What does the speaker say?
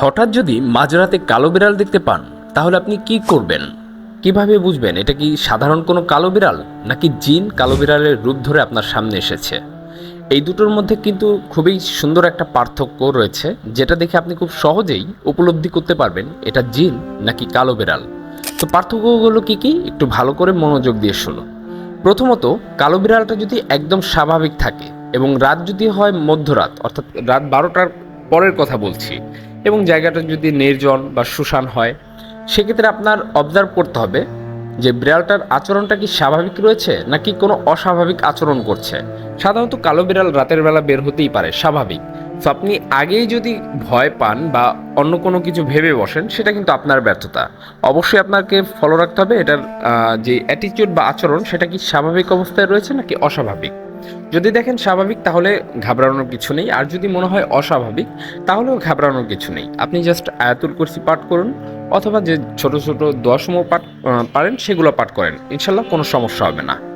হঠাৎ যদি মাঝরাতে কালো বিড়াল দেখতে পান তাহলে আপনি কি করবেন? কিভাবে বুঝবেন এটা কি সাধারণ কোনো কালো বিড়াল নাকি জিন কালো বিড়ালের রূপ ধরে আপনার সামনে এসেছে? এই দুটোর মধ্যে কিন্তু খুবই সুন্দর একটা পার্থক্য রয়েছে, যেটা দেখে আপনি খুব সহজেই উপলব্ধি করতে পারবেন এটা জিন নাকি কালো বিড়াল। তো পার্থক্যগুলো কি কি একটু ভালো করে মনোযোগ দিয়ে শুনুন। প্রথমত, কালো বিড়ালটা যদি একদম স্বাভাবিক থাকে এবং রাত যদি হয় মধ্যরাত, অর্থাৎ রাত 12টার পরের কথা বলছি, এবং জায়গাটা যদি নির্জন বা শুনশান হয়, সেক্ষেত্রে আপনার অবজার্ভ করতে হবে যে বিড়ালটার আচরণটা কি স্বাভাবিক রয়েছে নাকি কোনো অস্বাভাবিক আচরণ করছে। সাধারণত কালো বিড়াল রাতের বেলা বের হতেই পারে, স্বাভাবিক। তো আপনি আগেই যদি ভয় পান বা অন্য কোনো কিছু ভেবে বসেন, সেটা কিন্তু আপনার ব্যর্থতা। অবশ্যই আপনাকে ফলো রাখতে হবে এটার যে অ্যাটিটিউড বা আচরণ, সেটা কি স্বাভাবিক অবস্থায় রয়েছে নাকি অস্বাভাবিক। যদি দেখেন স্বাভাবিক, তাহলে ঘাবড়ানোর কিছু নেই, আর যদি মনে হয় অস্বাভাবিক, তাহলেও ঘাবড়ানোর কিছু নেই। আপনি জাস্ট আয়াতুল কুরসি পাঠ করুন, অথবা যে ছোট ছোট দোয়া সমূহ পাঠ পারেন সেগুলো পাঠ করেন, ইনশাল্লাহ কোনো সমস্যা হবে না।